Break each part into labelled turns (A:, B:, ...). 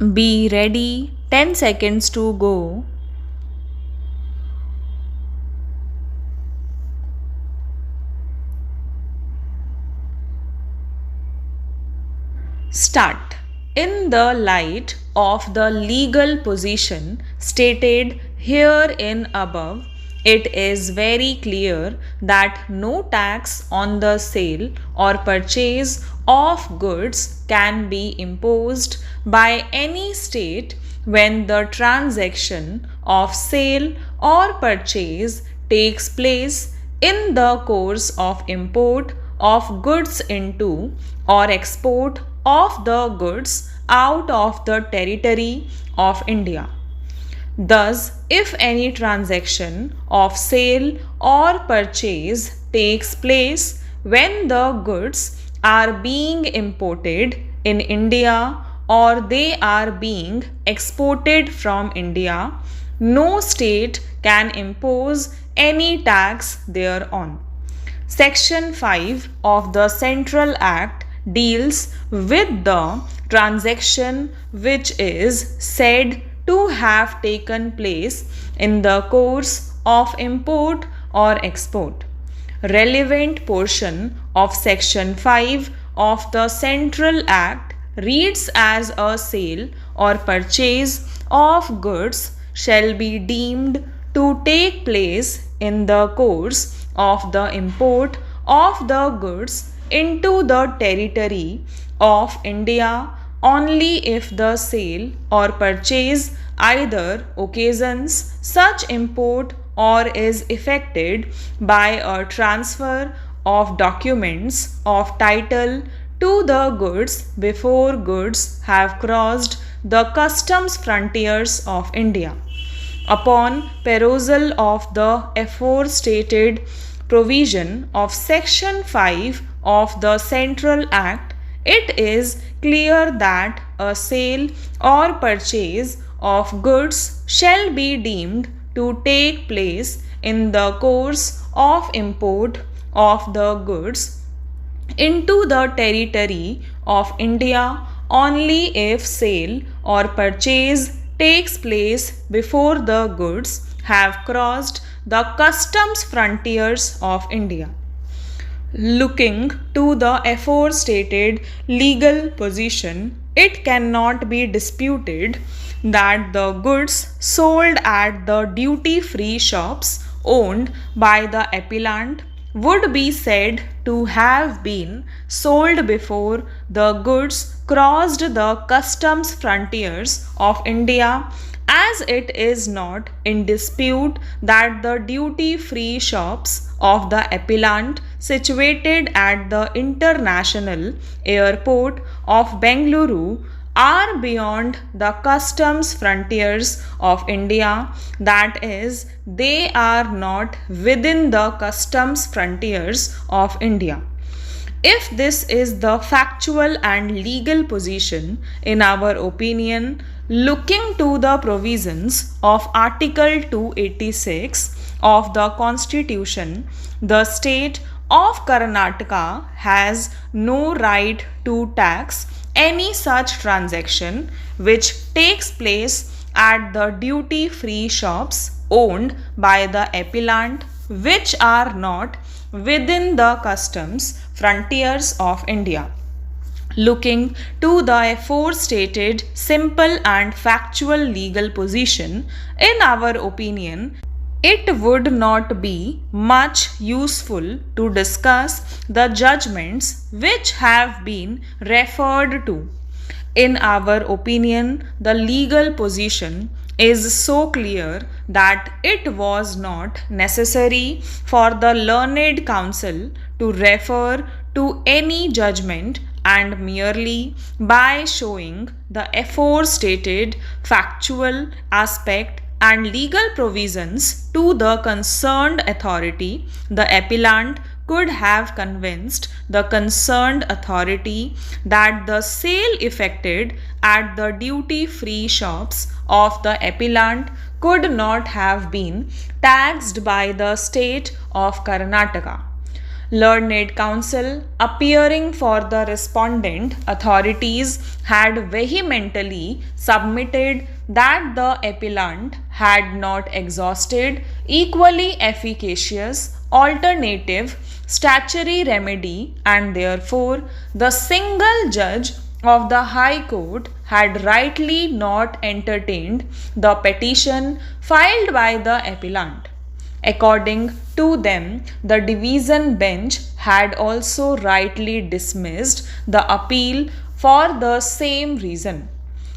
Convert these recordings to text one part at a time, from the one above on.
A: Be ready, 10 seconds to go. Start. In the light of the legal position stated herein above, it is very clear that no tax on the sale or purchase of goods can be imposed by any state when the transaction of sale or purchase takes place in the course of import of goods into or export of the goods out of the territory of India. Thus, if any transaction of sale or purchase takes place when the goods are being imported in India or they are being exported from India, no state can impose any tax thereon. Section 5 of the Central Act deals with the transaction which is said to have taken place in the course of import or export. Relevant portion of Section 5 of the Central Act reads as a sale or purchase of goods shall be deemed to take place in the course of the import of the goods into the territory of India only if the sale or purchase either occasions such import or is effected by a transfer of documents of title to the goods before goods have crossed the customs frontiers of India. Upon perusal of the aforestated provision of Section 5 of the Central Act, it is clear that a sale or purchase of goods shall be deemed to take place in the course of import of the goods into the territory of India only if sale or purchase takes place before the goods have crossed the customs frontiers of India. Looking to the aforestated legal position, it cannot be disputed that the goods sold at the duty free shops owned by the appellant would be said to have been sold before the goods crossed the customs frontiers of India, as it is not in dispute that the duty free shops of the appellant situated at the international airport of Bengaluru are beyond the customs frontiers of India, that is, they are not within the customs frontiers of India. If this is the factual and legal position, in our opinion, looking to the provisions of Article 286 of the Constitution, the state of Karnataka has no right to tax any such transaction which takes place at the duty free shops owned by the appellant which are not within the customs frontiers of India. Looking to the aforestated simple and factual legal position, in our opinion, it would not be much useful to discuss the judgments which have been referred to. In our opinion, the legal position is so clear that it was not necessary for the learned counsel to refer to any judgment, and merely by showing the aforestated factual aspect and legal provisions to the concerned authority, the appellant could have convinced the concerned authority that the sale effected at the duty free shops of the appellant could not have been taxed by the state of Karnataka. Learned counsel, appearing for the respondent authorities, had vehemently submitted that the appellant had not exhausted equally efficacious alternative statutory remedy, and therefore the single judge of the High Court had rightly not entertained the petition filed by the appellant. According to them, the division bench had also rightly dismissed the appeal for the same reason.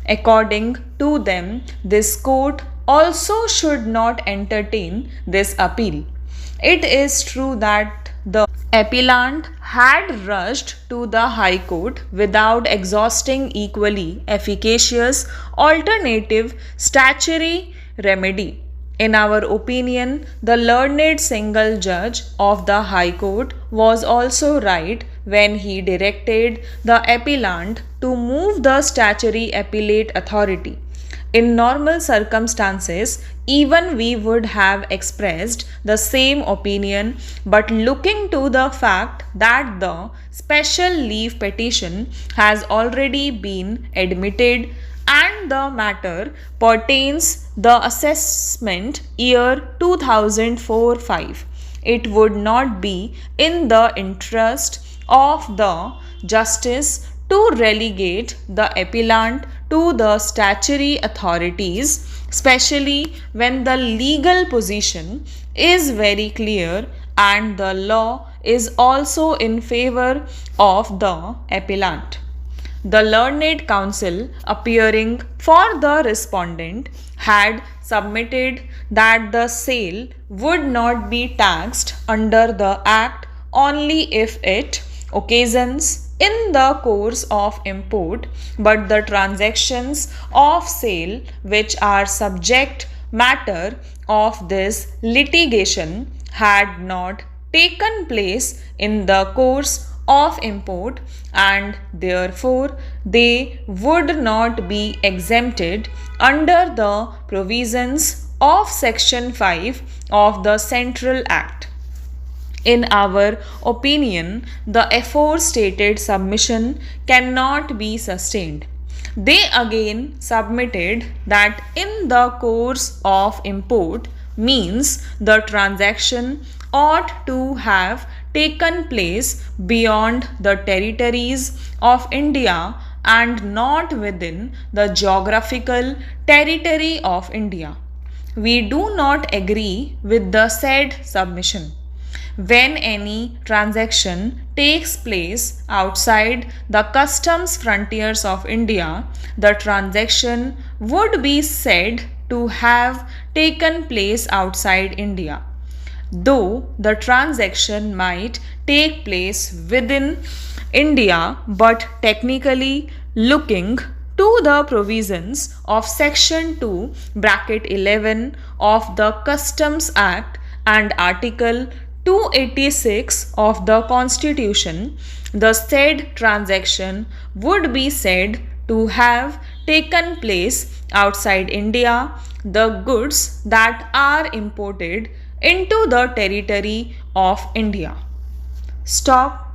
A: According to them, this court also should not entertain this appeal. It is true that the appellant had rushed to the High Court without exhausting equally efficacious alternative statutory remedy. In our opinion, the learned single judge of the High Court was also right when he directed the appellant to move the statutory appellate authority. In normal circumstances, even we would have expressed the same opinion, but looking to the fact that the special leave petition has already been admitted and the matter pertains the assessment year 2004-5, it would not be in the interest of the justice to relegate the appellant to the statutory authorities, especially when the legal position is very clear and the law is also in favor of the appellant. The learned counsel, appearing for the respondent, had submitted that the sale would not be taxed under the Act only if it occasions in the course of import, but the transactions of sale which are subject matter of this litigation had not taken place in the course of import, and therefore they would not be exempted under the provisions of Section 5 of the Central Act. In our opinion, the aforestated submission cannot be sustained. They again submitted that in the course of import means the transaction ought to have taken place beyond the territories of India and not within the geographical territory of India. We do not agree with the said submission. When any transaction takes place outside the customs frontiers of India, the transaction would be said to have taken place outside India, though the transaction might take place within India, but technically looking to the provisions of Section 2 bracket 11 of the Customs Act and Article 286 of the Constitution, the said transaction would be said to have taken place outside India. The goods that are imported into the territory of India. Stop.